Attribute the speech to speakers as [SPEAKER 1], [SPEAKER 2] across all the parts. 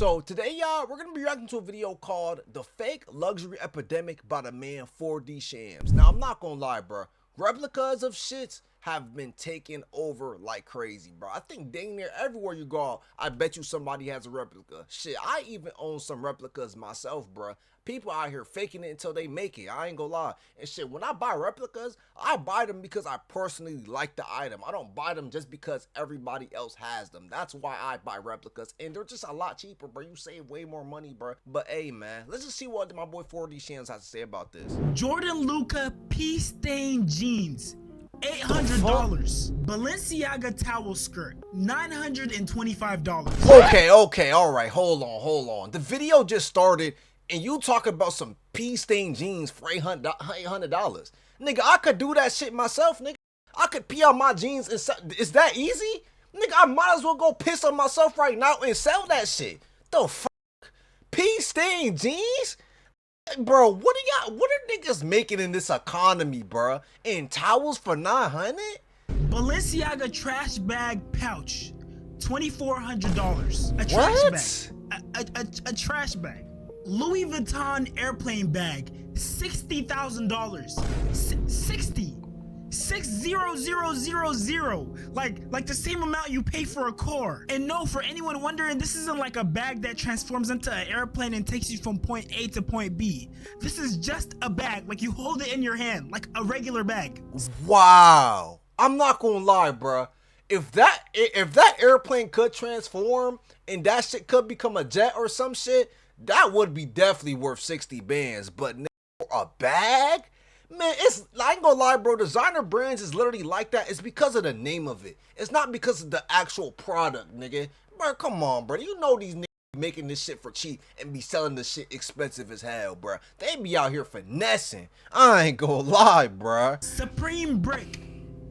[SPEAKER 1] So today, y'all, we're gonna be reacting to a video called "The Fake Luxury Epidemic" by the man 4D Shams. Now, I'm not gonna lie, bro. Replicas of shits have been taken over like crazy, bro. I think dang near everywhere you go, I bet you somebody has a replica. Shit, I even own some replicas myself, bro. People out here faking it until they make it. I ain't gonna lie. And shit, when I buy replicas, I buy them because I personally like the item. I don't buy them just because everybody else has them. That's why I buy replicas. And they're just a lot cheaper, bro. You save way more money, bro. But hey, man, let's just see what my boy 4D Shams has to say about this.
[SPEAKER 2] Jordan Luca pea-stained jeans, $800. Balenciaga towel skirt, $925.
[SPEAKER 1] Okay, all right, hold on. The video just started, and you talking about some pea-stained jeans for $800. Nigga, I could do that shit myself, nigga. I could pee on my jeans and sell. Is that easy? Nigga, I might as well go piss on myself right now and sell that shit. The fuck? Pea-stained jeans? Bro, what are niggas making in this economy, bro? And towels for $900?
[SPEAKER 2] Balenciaga trash bag pouch, $2,400. A trash bag. A trash bag. Louis Vuitton airplane bag, $60,000. 60,000, like the same amount you pay for a car. And no, for anyone wondering, this isn't like a bag that transforms into an airplane and takes you from point A to point B. This is just a bag, like you hold it in your hand, like a regular bag.
[SPEAKER 1] Wow, I'm not gonna lie, bro. If that airplane could transform and that shit could become a jet or some shit, that would be definitely worth 60 bands. But for a bag? Man, I ain't gonna lie, bro. Designer brands is literally like that. It's because of the name of it. It's not because of the actual product, nigga. Bro, come on, bro. You know these niggas making this shit for cheap and be selling this shit expensive as hell, bro. They be out here finessing. I ain't gonna lie, bro.
[SPEAKER 2] Supreme brick,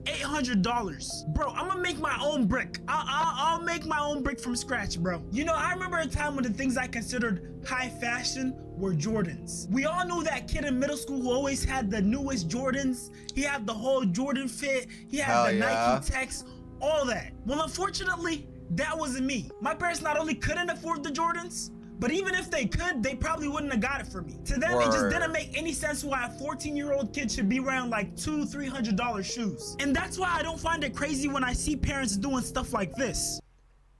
[SPEAKER 2] $800. Bro, I'm gonna make my own brick. I'll make my own brick from scratch, bro. You know, I remember a time when the things I considered high fashion were Jordans. We all knew that kid in middle school who always had the newest Jordans. He had the whole Jordan fit. He had Nike Tex, all that. Well, unfortunately, that wasn't me. My parents not only couldn't afford the Jordans, but even if they could, they probably wouldn't have got it for me. To them, it just didn't make any sense why a 14-year-old kid should be wearing like $200-300 shoes. And that's why I don't find it crazy when I see parents doing stuff like this.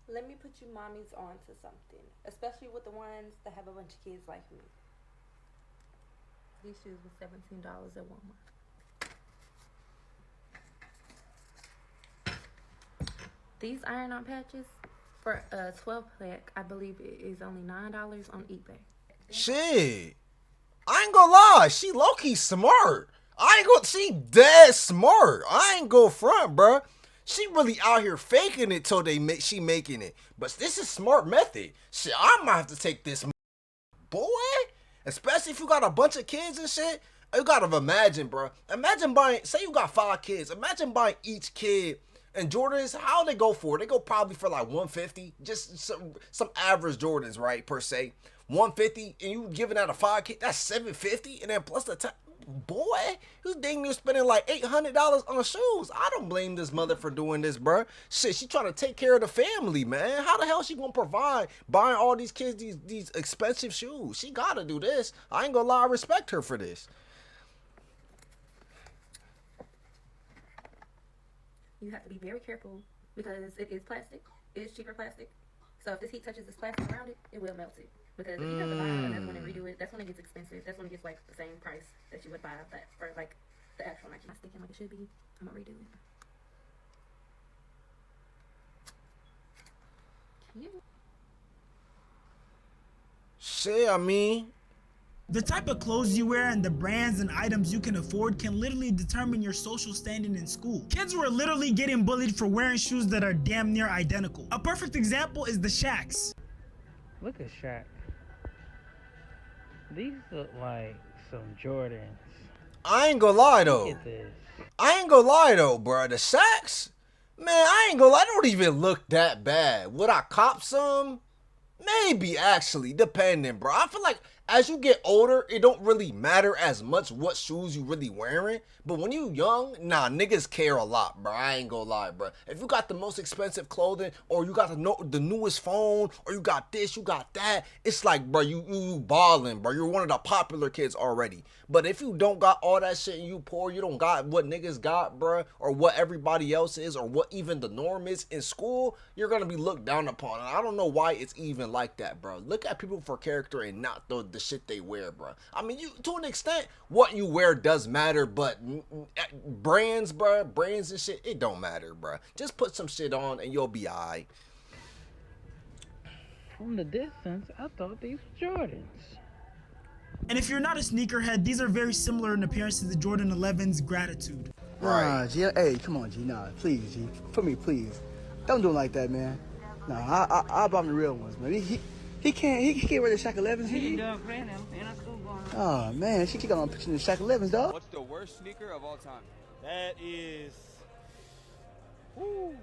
[SPEAKER 3] Let me put you mommies on to something, especially with the ones that have a bunch of kids like me. These shoes were $17 at Walmart. These iron-on patches for a 12-pack, I believe it is only $9 on eBay.
[SPEAKER 1] Shit, I ain't gonna lie, she low-key smart. She dead smart. I ain't go front, bro. She really out here faking it till she making it. But this is smart method. Shit, I might have to take this, boy. Especially if you got a bunch of kids and shit. You gotta imagine, bro. Imagine buying, say you got 5 kids. Imagine buying each kid. And Jordans, how they go for? They go probably for like $150. Just some average Jordans, right, per se. $150, and you giving out a 5 kid, that's $750. And then plus the time. Boy, you dang near spending like $800 on shoes. I don't blame this mother for doing this, bro. Shit, she trying to take care of the family, man. How the hell she gonna provide buying all these kids these expensive shoes? She gotta do this. I ain't gonna lie, I respect her for this.
[SPEAKER 3] You have to be very careful because it is plastic. It is cheaper plastic. So if this heat touches this plastic around it, it will melt it. Because if you have to buy it and that's when they redo it, that's when it gets expensive. That's when it gets like the same price that you would buy that for like the actual Nike. I'm sticking like it should be. I'm gonna redo it. Cute.
[SPEAKER 1] Shit, I mean,
[SPEAKER 2] the type of clothes you wear and the brands and items you can afford can literally determine your social standing in school. Kids were literally getting bullied for wearing shoes that are damn near identical. A perfect example is the Shaqs.
[SPEAKER 4] Look at Shaq. These look like some Jordans.
[SPEAKER 1] I ain't gonna lie though.
[SPEAKER 4] Look at this.
[SPEAKER 1] I ain't gonna lie though, bro. The Shaqs, man, I ain't gonna lie. They don't even look that bad. Would I cop some? Maybe, actually, depending, bro. I feel like as you get older, it don't really matter as much what shoes you really wearing. But when you young, nah, niggas care a lot, bro. I ain't gonna lie, bro. If you got the most expensive clothing, or you got the newest phone, or you got this, you got that, it's like, bro, you balling, bro. You're one of the popular kids already. But if you don't got all that shit and you poor, you don't got what niggas got, bro, or what everybody else is, or what even the norm is in school, you're gonna be looked down upon. And I don't know why it's even like that, bro. Look at people for character and not the shit they wear, bro. I mean, you to an extent, what you wear does matter, but brands, bro, brands and shit, it don't matter, bro. Just put some shit on and you'll be alright.
[SPEAKER 4] From the distance, I thought these were Jordans.
[SPEAKER 2] And if you're not a sneakerhead, these are very similar in appearance to the Jordan 11's Gratitude.
[SPEAKER 5] Nah, G. Hey, come on, G. Nah, please, G. For me, please. Don't do it like that, man. Nah, I bought him the real ones, man. He can't wear the Shaq 11s. Oh man, she got on picture the Shaq 11s, dog.
[SPEAKER 6] What's the worst sneaker of all time?
[SPEAKER 7] That is, whoo,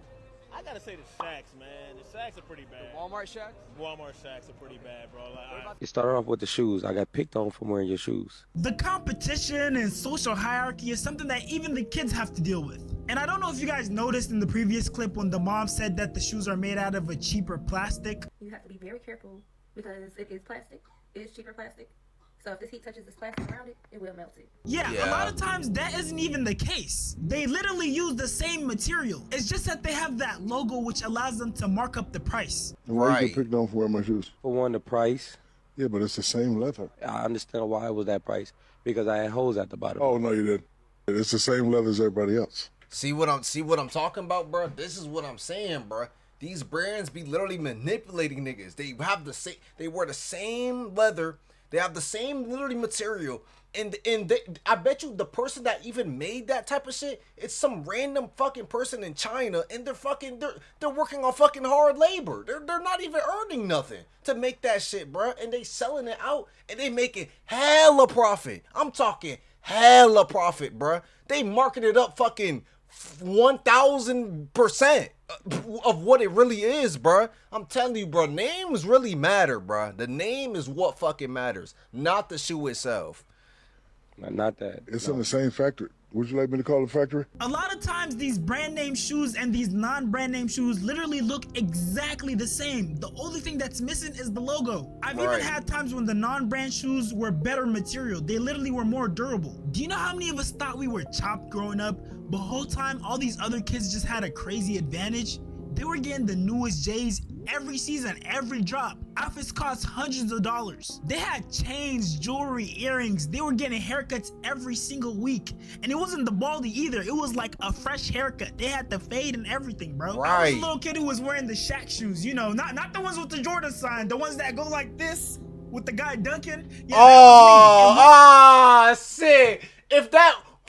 [SPEAKER 7] I gotta say the Shaqs, man. The Shaqs are pretty bad.
[SPEAKER 6] The Walmart Shaqs?
[SPEAKER 7] Walmart Shaqs are pretty bad, bro.
[SPEAKER 8] You started off with the shoes. I got picked on from wearing your shoes.
[SPEAKER 2] The competition and social hierarchy is something that even the kids have to deal with. And I don't know if you guys noticed in the previous clip when the mom said that the shoes are made out of a cheaper plastic.
[SPEAKER 3] You have to be very careful because it is plastic. It is cheaper plastic. So if this heat touches this plastic around it, it will melt it.
[SPEAKER 2] Yeah, a lot of times that isn't even the case. They literally use the same material. It's just that they have that logo which allows them to mark up the price.
[SPEAKER 9] Why you get picked on for wearing my shoes?
[SPEAKER 8] For one, the price.
[SPEAKER 9] Yeah, but it's the same leather.
[SPEAKER 8] I understand why it was that price. Because I had holes at the bottom.
[SPEAKER 9] Oh, no, you didn't. It's the same leather as everybody else.
[SPEAKER 1] See what I'm talking about, bro? This is what I'm saying, bro. These brands be literally manipulating niggas. They have the same, they wear the same leather. They have the same literally material, and I bet you the person that even made that type of shit, it's some random fucking person in China, and they're working on fucking hard labor. They're not even earning nothing to make that shit, bro, and they selling it out, and they making hella profit. I'm talking hella profit, bro. They market it up fucking 1000% of what it really is, bro. I'm telling you, bro, names really matter, bro. The name is what fucking matters, not the shoe itself.
[SPEAKER 8] Not that.
[SPEAKER 9] It's in the same factory. Would you like me to call it factory?
[SPEAKER 2] A lot of times these brand name shoes and these non-brand name shoes literally look exactly the same. The only thing that's missing is the logo. I've even had times when the non-brand shoes were better material. They literally were more durable. Do you know how many of us thought we were chopped growing up? But whole time, all these other kids just had a crazy advantage. They were getting the newest J's every season, every drop. Outfits cost hundreds of dollars. They had chains, jewelry, earrings. They were getting haircuts every single week. And it wasn't the baldy either. It was like a fresh haircut. They had the fade and everything, bro. I was a little kid who was wearing the Shaq shoes, you know, not the ones with the Jordan sign, the ones that go like this with the guy dunking.
[SPEAKER 1] Yeah, shit.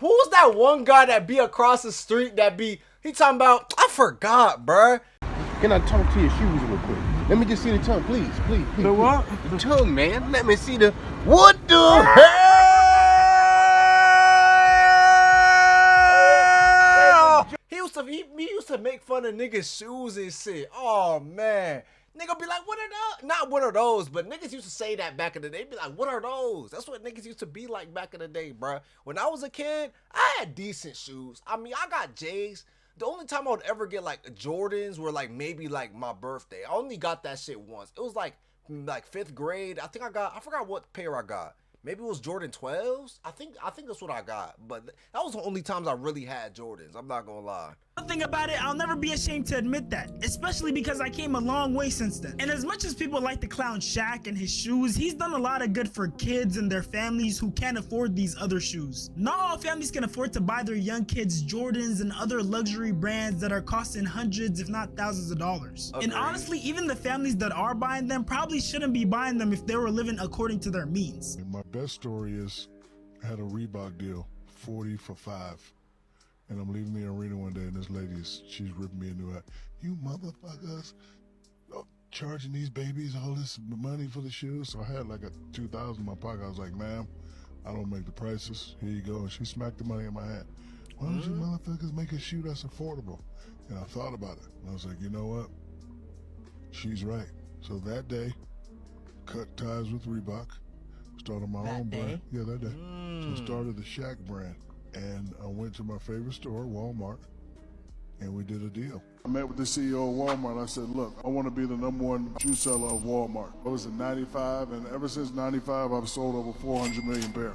[SPEAKER 1] Who was that one guy that be across the street he talking about, I forgot, bruh.
[SPEAKER 10] Can I talk to your shoes real quick? Let me just see the tongue, please. The what? The tongue, man. Let me see the, what the hell?
[SPEAKER 1] He used to make fun of niggas' shoes and shit. Oh, man. Nigga be like, what are those? Not what are those, but niggas used to say that back in the day. Be like, what are those? That's what niggas used to be like back in the day, bruh. When I was a kid, I had decent shoes. I mean, I got J's. The only time I would ever get like Jordans were like maybe like my birthday. I only got that shit once. It was like 5th grade. I forgot what pair I got. Maybe it was Jordan 12s. I think that's what I got. But that was the only times I really had Jordans. I'm not gonna lie.
[SPEAKER 2] One thing about it, I'll never be ashamed to admit that, especially because I came a long way since then. And as much as people like to clown Shaq and his shoes, he's done a lot of good for kids and their families who can't afford these other shoes. Not all families can afford to buy their young kids Jordans and other luxury brands that are costing hundreds if not thousands of dollars. And honestly, even the families that are buying them probably shouldn't be buying them if they were living according to their means.
[SPEAKER 9] And my best story is I had a Reebok deal, 40 for 5. And I'm leaving the arena one day, and this lady she's ripping me a new hat. You motherfuckers, charging these babies all this money for the shoes. So I had like a $2,000 in my pocket. I was like, ma'am, I don't make the prices. Here you go. And she smacked the money in my hand. Why don't you motherfuckers make a shoe that's affordable? And I thought about it. And I was like, you know what? She's right. So that day, cut ties with Reebok. started my own brand. Yeah, that day. So I started the Shaq brand. And I went to my favorite store, Walmart, and we did a deal. I met with the CEO of Walmart and I said, look, I want to be the #1 shoe seller of Walmart. I was in 95, and ever since 95, I've sold over 400 million pairs.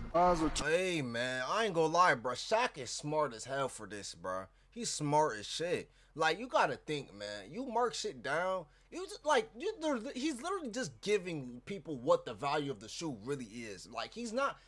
[SPEAKER 1] Hey, man, I ain't gonna lie, bro. Shaq is smart as hell for this, bro. He's smart as shit. Like, you gotta think, man. You mark shit down. He's literally just giving people what the value of the shoe really is. Like, he's not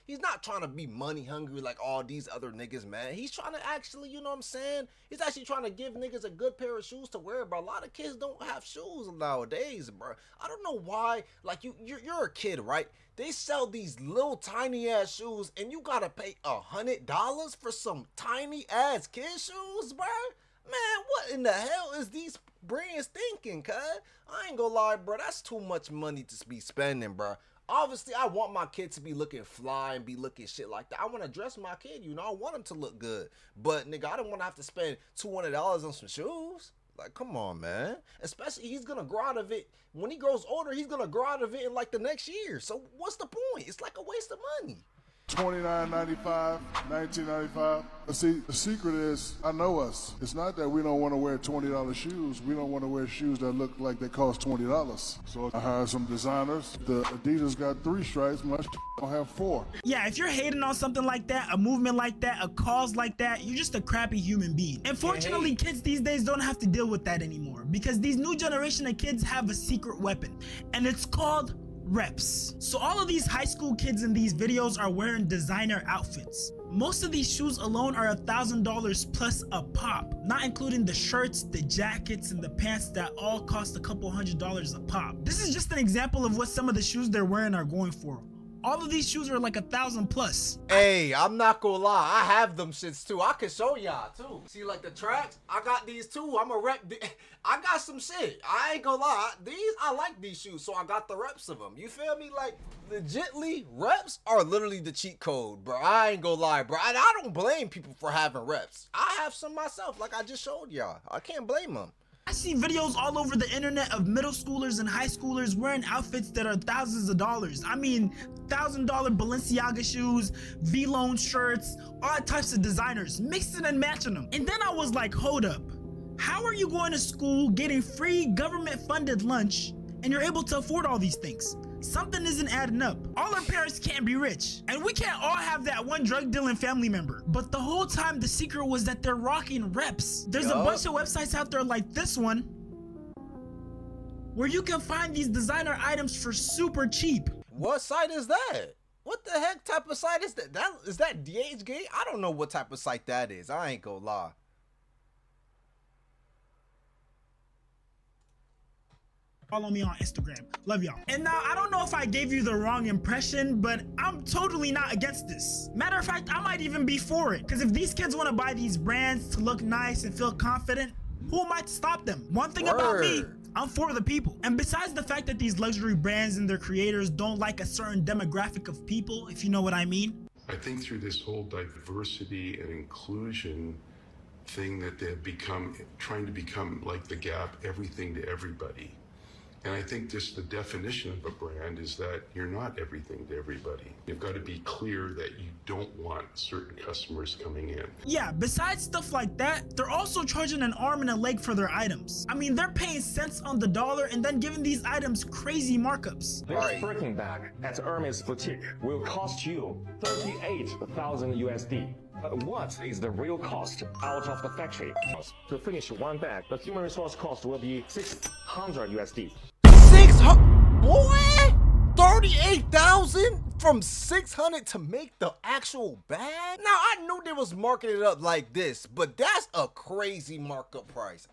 [SPEAKER 1] trying to be money hungry like all these other niggas, man. He's trying to actually, you know what I'm saying? He's actually trying to give niggas a good pair of shoes to wear, bro. A lot of kids don't have shoes nowadays, bro. I don't know why. Like, you're a kid, right? They sell these little tiny ass shoes and you gotta pay $100 for some tiny ass kid shoes, bro? Man, what in the hell is these brands thinking, cuz? I ain't gonna lie, bro. That's too much money to be spending, bro. Obviously, I want my kid to be looking fly and be looking shit like that. I want to dress my kid, you know. I want him to look good. But, nigga, I don't want to have to spend $200 on some shoes. Like, come on, man. Especially, he's going to grow out of it. When he grows older, he's going to grow out of it in, like, the next year. So, what's the point? It's like a waste of money.
[SPEAKER 9] $29.95, $19.95. But see, the secret is, I know us. It's not that we don't want to wear $20 shoes. We don't want to wear shoes that look like they cost $20. So I hired some designers. The Adidas got 3 stripes. My don't have 4.
[SPEAKER 2] Yeah, if you're hating on something like that, a movement like that, a cause like that, you're just a crappy human being. And fortunately, kids these days don't have to deal with that anymore because these new generation of kids have a secret weapon, and it's called reps. So all of these high school kids in these videos are wearing designer outfits. Most of these shoes alone are $1,000 plus a pop, not including the shirts, the jackets, and the pants that all cost a couple $100s a pop. This is just an example of what some of the shoes they're wearing are going for. All of these shoes are like $1,000 plus.
[SPEAKER 1] Hey, I'm not gonna lie, I have them shits too. I can show y'all too. See, like the tracks, I got these too. I'm a rep. I got some shit. I ain't gonna lie. I like these shoes, so I got the reps of them. You feel me? Like, legitly, reps are literally the cheat code, bro. I ain't gonna lie, bro. And I don't blame people for having reps. I have some myself, like I just showed y'all. I can't blame them.
[SPEAKER 2] I see videos all over the internet of middle schoolers and high schoolers wearing outfits that are thousands of dollars. I mean, $1,000 Balenciaga shoes, V-Lone shirts, all types of designers, mixing and matching them. And then I was like, hold up. How are you going to school, getting free government-funded lunch, and you're able to afford all these things? Something isn't adding up. All our parents can't be rich, and we can't all have that one drug dealing family member. But the whole time, the secret was that they're rocking reps. There's a bunch of websites out there like this one, where you can find these designer items for super cheap.
[SPEAKER 1] What site is that? What the heck type of site is that? Is that DHgate? I don't know what type of site that is. I ain't gonna lie.
[SPEAKER 2] Follow me on Instagram. Love y'all. And now, I don't know if I gave you the wrong impression, but I'm totally not against this. Matter of fact, I might even be for it. Because if these kids want to buy these brands to look nice and feel confident, who am I to stop them? One thing about me, I'm for the people. And besides the fact that these luxury brands and their creators don't like a certain demographic of people, if you know what I mean.
[SPEAKER 11] I think through this whole diversity and inclusion thing that they've become, trying to become like the Gap, everything to everybody. And I think just the definition of a brand is that you're not everything to everybody. You've got to be clear that you don't want certain customers coming in.
[SPEAKER 2] Yeah, besides stuff like that, they're also charging an arm and a leg for their items. I mean, they're paying cents on the dollar and then giving these items crazy markups.
[SPEAKER 12] This Birkin bag at Hermes Boutique will cost you 38,000 USD. But what is the real cost out of the factory? To finish one bag, the human resource cost will be 600 USD.
[SPEAKER 1] 600, boy, 38,000 from 600 to make the actual bag. Now I knew they was marketing it up like this, but that's a crazy markup price.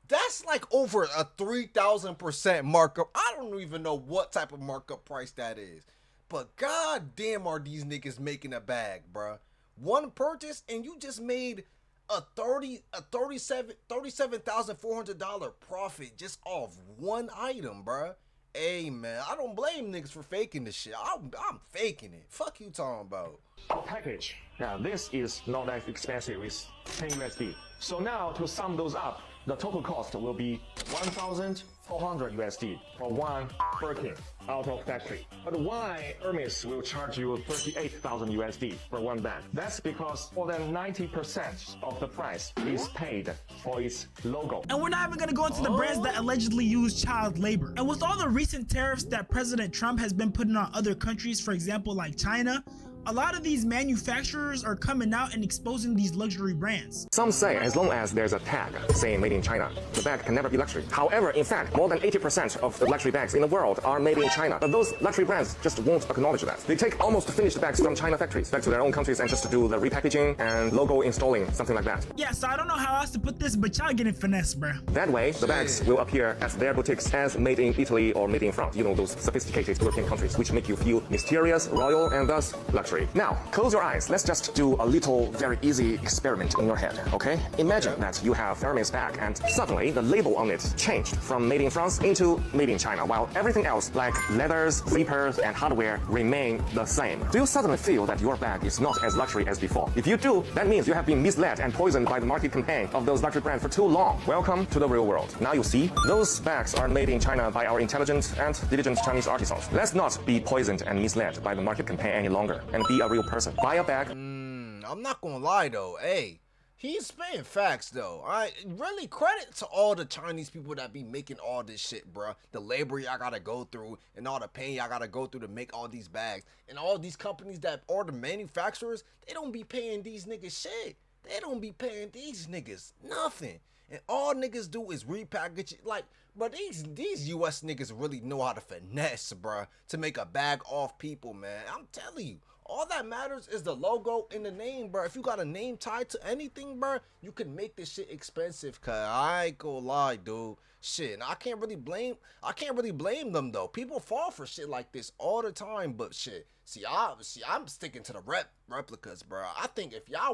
[SPEAKER 1] That's like over a 3,000% markup. I don't even know what type of markup price that is, but god damn are these niggas making a bag, bruh. One purchase and you just made a $37,400 profit just off one item, bruh. Hey man, I don't blame niggas for faking this shit. I'm faking it. Fuck you talking about.
[SPEAKER 12] Package. Now this is not as expensive, it's 10 USD. So now to sum those up, the total cost will be $1,400. 400 USD for one Birkin out of factory. But why Hermes will charge you 38,000 USD for one bag? That's because more than 90% of the price is paid for its logo.
[SPEAKER 2] And we're not even gonna go into the brands that allegedly use child labor. And with all the recent tariffs that President Trump has been putting on other countries, for example, like China, a lot of these manufacturers are coming out and exposing these luxury brands.
[SPEAKER 12] Some say as long as there's a tag saying made in China, the bag can never be luxury. However, in fact, more than 80% of the luxury bags in the world are made in China. But those luxury brands just won't acknowledge that. They take almost finished bags from China factories back to their own countries and just do the repackaging and logo installing, something like that.
[SPEAKER 2] Yeah, so I don't know how else to put this, but y'all getting finesse, bruh.
[SPEAKER 12] That way, the bags will appear at their boutiques as made in Italy or made in France. You know, those sophisticated European countries, which make you feel mysterious, royal, and thus luxury. Now, close your eyes. Let's just do a little, very easy experiment in your head, okay? Imagine that you have Hermes bag and suddenly the label on it changed from made in France into made in China, while everything else like leathers, zippers, and hardware remain the same. Do you suddenly feel that your bag is not as luxury as before? If you do, that means you have been misled and poisoned by the market campaign of those luxury brands for too long. Welcome to the real world. Now you see, those bags are made in China by our intelligent and diligent Chinese artisans. Let's not be poisoned and misled by the market campaign any longer and be a real person. Buy a bag.
[SPEAKER 1] I'm not gonna lie though, hey, he's spitting facts though. I really credit to all the Chinese people that be making all this shit, bruh. The labor y'all gotta go through and all the pain y'all gotta go through to make all these bags. And all these companies that are the manufacturers, they don't be paying these niggas shit. They don't be paying these niggas nothing. And all niggas do is repackage it. Like, but these US niggas really know how to finesse, bruh, to make a bag off people, man. I'm telling you. All that matters is the logo and the name, bro. If you got a name tied to anything, bro, you can make this shit expensive. Cause I ain't gonna lie, dude. Shit, and I can't really blame them though. People fall for shit like this all the time. But shit, I'm sticking to the replicas, bro. I think if y'all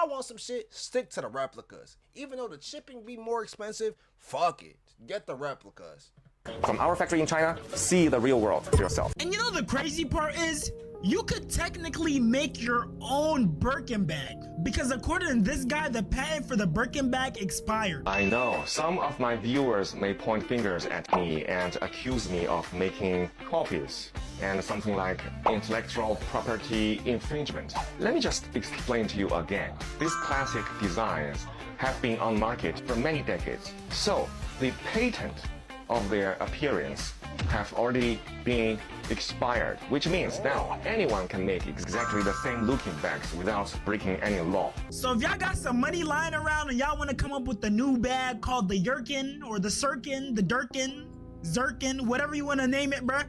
[SPEAKER 1] want some shit, stick to the replicas. Even though the shipping be more expensive, fuck it, get the replicas.
[SPEAKER 12] From our factory in China, see the real world for yourself.
[SPEAKER 2] And you know the crazy part is, you could technically make your own Birkin bag, because according to this guy, the patent for the Birkin bag expired.
[SPEAKER 12] I know, some of my viewers may point fingers at me and accuse me of making copies and something like intellectual property infringement. Let me just explain to you again. These classic designs have been on market for many decades. So the patent of their appearance have already been expired, which means now anyone can make exactly the same looking bags without breaking any law.
[SPEAKER 2] So if y'all got some money lying around and y'all want to come up with a new bag called the Yerkin or the Sirkin, the Durkin, Zirkin, whatever you want to name it, bruh,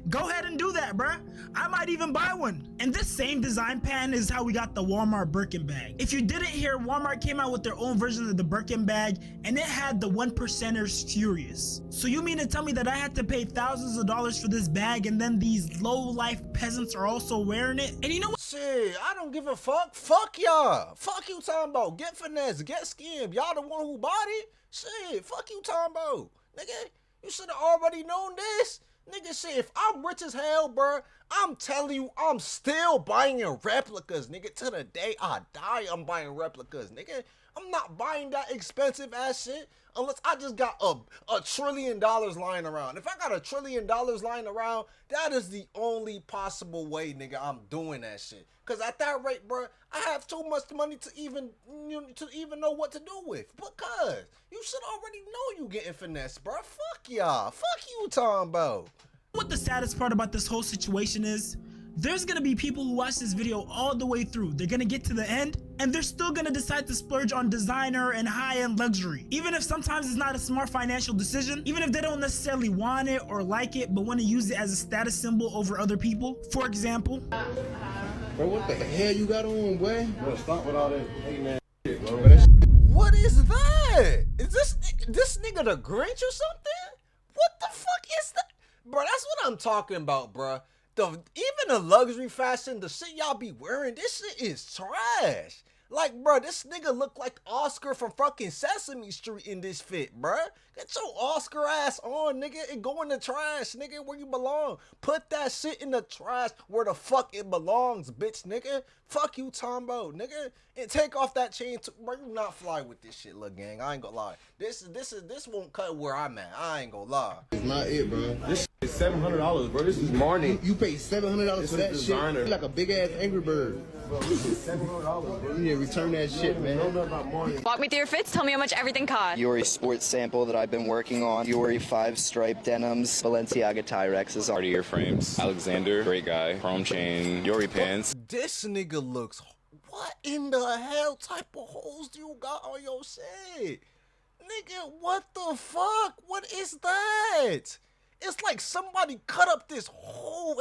[SPEAKER 2] go ahead and do that, bruh. I might even buy one. And this same design pattern is how we got the Walmart Birkin bag. If you didn't hear, Walmart came out with their own version of the Birkin bag, and it had the 1%ers furious. So you mean to tell me that I had to pay thousands of dollars for this bag, and then these low-life peasants are also wearing it? And you know what?
[SPEAKER 1] Shit, I don't give a fuck. Fuck y'all. Fuck you talking about. Get finesse, get skimmed. Y'all the one who bought it? Shit, fuck you talking about. Nigga, you should have already known this. Nigga, shit, if I'm rich as hell, bro, I'm telling you, I'm still buying replicas, nigga. To the day I die, I'm buying replicas, nigga. I'm not buying that expensive ass shit unless I just got $1 trillion lying around. If I got $1 trillion lying around, that is the only possible way, nigga, I'm doing that shit. Cause at that rate, bro, I have too much money to even know what to do with. Because you should already know you getting finesse, bro. Fuck y'all. Fuck you talking about.
[SPEAKER 2] What the saddest part about this whole situation is, there's gonna be people who watch this video all the way through. They're gonna get to the end and they're still gonna decide to splurge on designer and high-end luxury. Even if sometimes it's not a smart financial decision, even if they don't necessarily want it or like it, but want to use it as a status symbol over other people. For example,
[SPEAKER 10] bro, what the hell you got on, boy? Bro, stop with all that hating ass shit, bro.
[SPEAKER 1] What is that? Is this nigga the Grinch or something? What the fuck is that? Bro, that's what I'm talking about, bro. Even the luxury fashion, the shit y'all be wearing, this shit is trash. Like, bro, this nigga look like Oscar from fucking Sesame Street in this fit, bro. Get your Oscar ass on, nigga, and go in the trash, nigga, where you belong. Put that shit in the trash where the fuck it belongs, bitch, nigga. Fuck you, Tombo, nigga. And take off that chain, bro. You not fly with this shit, little gang. I ain't gonna lie. This won't cut where I'm at. I ain't gonna lie.
[SPEAKER 10] It's not it, bro. This is $700, bro. This is morning. You paid $700 for that shit? Like a big ass Angry Bird. Bro, this is $700, bro. You need to return that shit, man.
[SPEAKER 13] Walk me through your fits. Tell me how much everything cost.
[SPEAKER 14] Yuri sports sample that I've been working on. Yuri 5-stripe denims. Balenciaga Tyrexes.
[SPEAKER 15] Cartier frames. Alexander, great guy. Chrome chain. Yuri pants.
[SPEAKER 1] This nigga looks... What in the hell type of holes do you got on your shit? Nigga, what the fuck? What is that? It's like somebody cut up his whole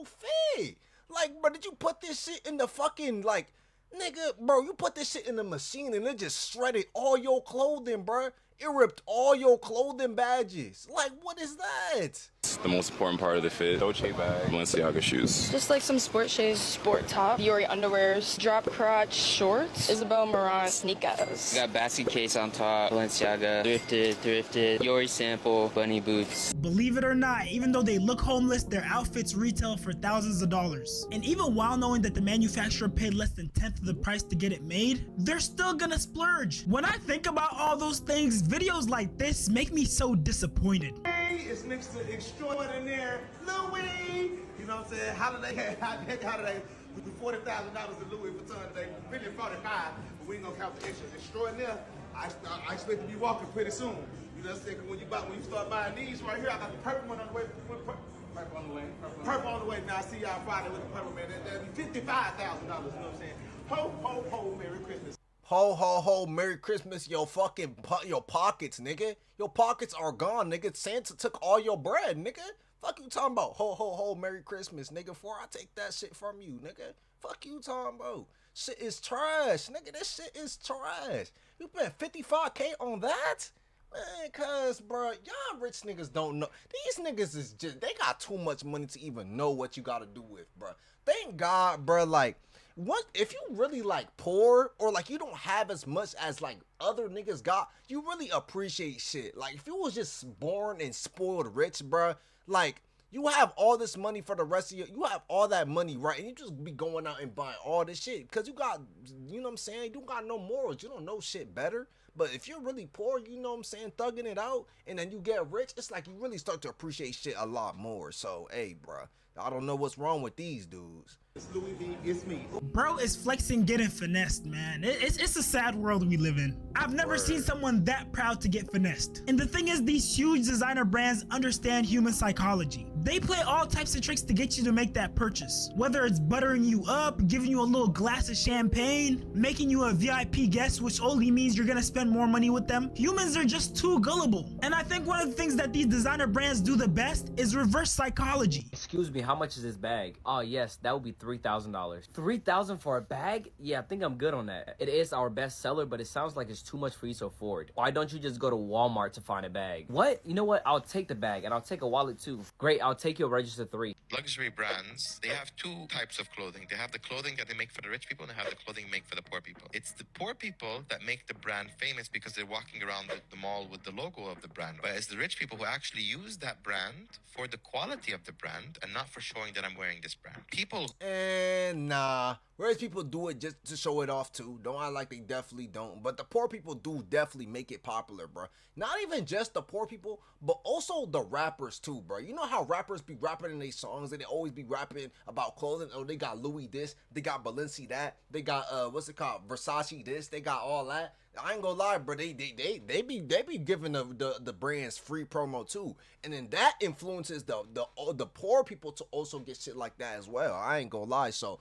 [SPEAKER 1] fit. Like, bro, did you put this shit in the fucking, like, nigga, bro, you put this shit in the machine and it just shredded all your clothing, bro. It ripped all your clothing badges. Like, what is that?
[SPEAKER 15] The most important part of the fit, Dolce bag, Balenciaga shoes.
[SPEAKER 13] Just like some sport shoes, sport top, Yuri underwears, drop crotch shorts, Isabel Marant sneakers.
[SPEAKER 16] Got basket case on top, Balenciaga, thrifted, Yuri sample, bunny boots.
[SPEAKER 2] Believe it or not, even though they look homeless, their outfits retail for thousands of dollars. And even while knowing that the manufacturer paid less than 1/10 of the price to get it made, they're still gonna splurge. When I think about all those things, videos like this make me so disappointed.
[SPEAKER 17] It's next to extraordinaire Louis. You know what I'm saying? Holiday. We $40,000 to Louis Vuitton today. Really 45, but we ain't gonna count the extras. Extraordinaire. I expect to be walking pretty soon. You know what I'm saying? When you start buying these right here, I got the purple one on the way. Purple on the way. Purple on the way. Now I see y'all Friday with the purple, man. That'd be $55,000. You know what I'm saying? Ho, ho, ho, Merry Christmas.
[SPEAKER 1] Ho, ho, ho, Merry Christmas, your pockets, nigga. Your pockets are gone, nigga. Santa took all your bread, nigga. Fuck you talking about. Ho, ho, ho, Merry Christmas, nigga. Before I take that shit from you, nigga. Fuck you talking about. Shit is trash, nigga. This shit is trash. You spent $55K on that? Man, cuz, bro, y'all rich niggas don't know. These niggas is just, they got too much money to even know what you gotta do with, bro. Thank God, bro, like, what if you really like poor or like you don't have as much as like other niggas got, you really appreciate shit. Like if you was just born and spoiled rich, bruh, like you have all this money for the rest of you have all that money, right? And you just be going out and buying all this shit because you got, you know what I'm saying, you don't got no morals, you don't know shit better. But if you're really poor, you know what I'm saying, thugging it out, and then you get rich, it's like you really start to appreciate shit a lot more. So hey, bruh, I don't know what's wrong with these dudes.
[SPEAKER 17] It's Louis V, it's me.
[SPEAKER 2] Bro is flexing getting finessed, man. It's a sad world we live in. I've never seen someone that proud to get finessed. And the thing is, these huge designer brands understand human psychology. They play all types of tricks to get you to make that purchase. Whether it's buttering you up, giving you a little glass of champagne, making you a VIP guest, which only means you're gonna spend more money with them. Humans are just too gullible. And I think one of the things that these designer brands do the best is reverse psychology.
[SPEAKER 18] Excuse me, how much is this bag? Oh yes, that would be $3,000. $3,000 for a bag? Yeah, I think I'm good on that. It is our best seller, but it sounds like it's too much for you to afford. Why don't you just go to Walmart to find a bag? What? You know what? I'll take the bag and I'll take a wallet too. Great, I'll take your register 3.
[SPEAKER 19] Luxury brands, they have two types of clothing. They have the clothing that they make for the rich people and they have the clothing made for the poor people. It's the poor people that make the brand famous because they're walking around the mall with the logo of the brand. But it's the rich people who actually use that brand for the quality of the brand and not for showing that I'm wearing this brand. People...
[SPEAKER 1] And nah, rich people do it just to show it off too. Don't act like they definitely don't. But the poor people do definitely make it popular, bro. Not even just the poor people, but also the rappers too, bro. You know how rappers be rapping in their songs and they always be rapping about clothing. Oh, they got Louis this, they got Balenci that, they got what's it called, Versace this, they got all that. I ain't gonna lie, bro. They be giving the brands free promo too, and then that influences the poor people to also get shit like that as well. I ain't gonna lie. So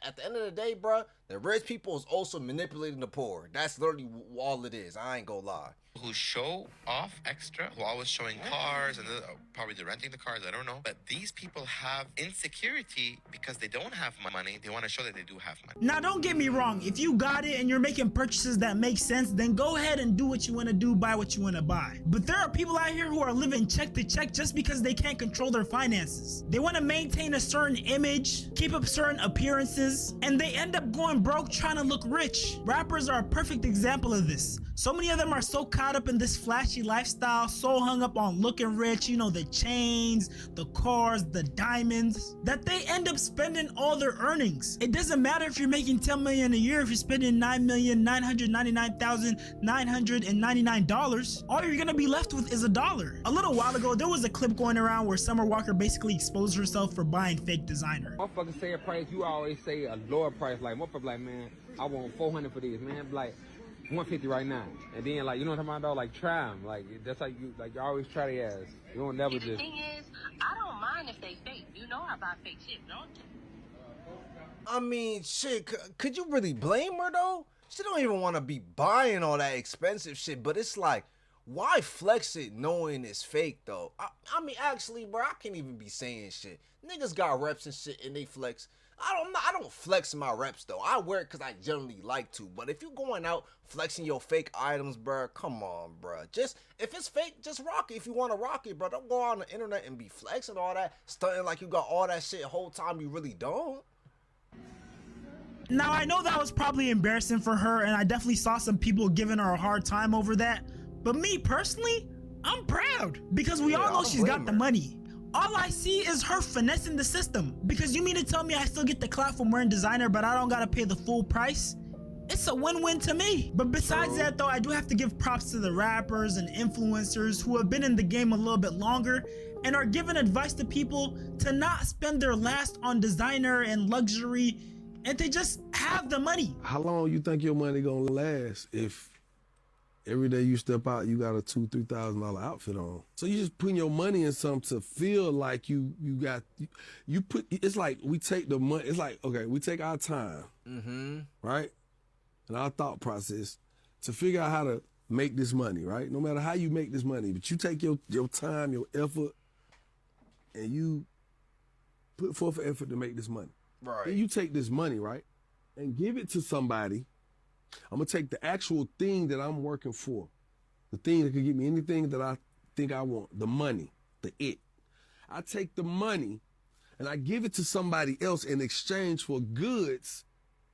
[SPEAKER 1] at the end of the day, bro, the rich people is also manipulating the poor. That's literally all it is. I ain't gonna lie.
[SPEAKER 19] who show off extra, who are always showing cars and probably they're renting the cars, I don't know. But these people have insecurity because they don't have money. They want to show that they do have money.
[SPEAKER 2] Now, don't get me wrong. If you got it and you're making purchases that make sense, then go ahead and do what you want to do, buy what you want to buy. But there are people out here who are living check to check just because they can't control their finances. They want to maintain a certain image, keep up certain appearances, and they end up going broke trying to look rich. Rappers are a perfect example of this. So many of them are so caught up in this flashy lifestyle, so hung up on looking rich, you know, the chains, the cars, the diamonds, that they end up spending all their earnings. It doesn't matter if you're making $10 million a year if you're spending $9,999,999. All you're gonna be left with is $1. A little while ago, there was a clip going around where Summer Walker basically exposed herself for buying fake designer.
[SPEAKER 8] Motherfuckers say a price, you always say a lower price. Like, motherfucker, like, man, I want 400 for this, man. Like, 150 right now. And then, like, you know what I'm talking about? Like, try them. Like, that's how you, like, you always try their ass. You don't never just.
[SPEAKER 20] The thing is, I don't mind if they fake. You know I buy fake shit, don't you?
[SPEAKER 1] I mean, shit, could you really blame her, though? She don't even want to be buying all that expensive shit, but it's like, why flex it knowing it's fake, though? I mean, actually, bro, I can't even be saying shit. Niggas got reps and shit, and they flex. I don't flex my reps, though. I wear it because I generally like to. But if you going out flexing your fake items, bro, come on, bro. Just, if it's fake, just rock it if you want to rock it, bro. Don't go on the internet and be flexing all that, stunting like you got all that shit the whole time you really don't.
[SPEAKER 2] Now, I know that was probably embarrassing for her, and I definitely saw some people giving her a hard time over that. But me, personally, I'm proud because we all know she's got the money. All I see is her finessing the system. Because you mean to tell me I still get the clout from wearing designer, but I don't gotta pay the full price? It's a win-win to me. But besides that, though, I do have to give props to the rappers and influencers who have been in the game a little bit longer and are giving advice to people to not spend their last on designer and luxury and to just have the money.
[SPEAKER 10] How long you think your money gonna last if every day you step out, you got a $2,000-$3,000 outfit on? So you just putting your money in something to feel like you put. It's like we take the money. It's like, okay, we take our time, right, and our thought process to figure out how to make this money, right? No matter how you make this money, but you take your time, your effort, and you put forth effort to make this money.
[SPEAKER 1] Right.
[SPEAKER 10] Then you take this money, right, and give it to somebody. I'm gonna take the actual thing that I'm working for, the thing that can give me anything that I think I want, the money, the it. I take the money and I give it to somebody else in exchange for goods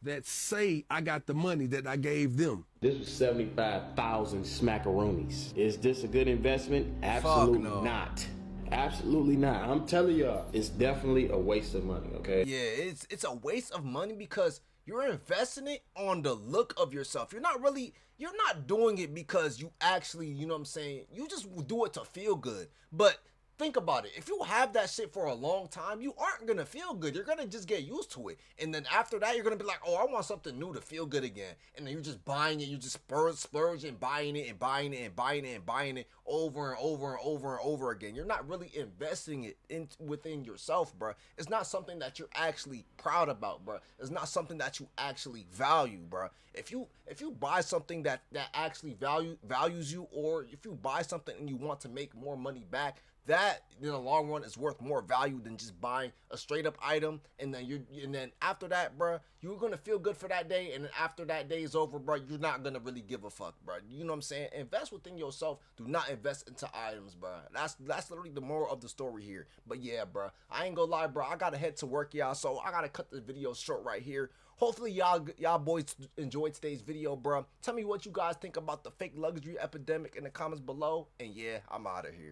[SPEAKER 10] that say I got the money that I gave them.
[SPEAKER 21] This was 75,000 smackaroonies. Is this a good investment? Absolutely not. Absolutely not. I'm telling y'all, it's definitely a waste of money, okay?
[SPEAKER 1] Yeah, it's a waste of money because you're investing it on the look of yourself. You're not doing it because you actually, you know what I'm saying? You just do it to feel good. But think about it. If you have that shit for a long time, you aren't going to feel good. You're going to just get used to it. And then after that, you're going to be like, oh, I want something new to feel good again. And then you're just buying it. You just splurging, buying it and buying it and buying it and buying it over and over and over and over again. You're not really investing it within yourself, bro. It's not something that you're actually proud about, bro. It's not something that you actually value, bro. If you buy something that actually values you, or if you buy something and you want to make more money back, that in the long run is worth more value than just buying a straight up item. And then after that, bro, you're gonna feel good for that day, and then after that day is over, bro, you're not gonna really give a fuck, bro. You know what I'm saying? Invest within yourself. Do not invest into items, bro. That's literally the moral of the story here. But yeah, bro, I ain't gonna lie, bro, I gotta head to work, y'all, so I gotta cut the video short right here. Hopefully y'all boys enjoyed today's video, bro. Tell me what you guys think about the fake luxury epidemic in the comments below, and yeah, I'm out of here.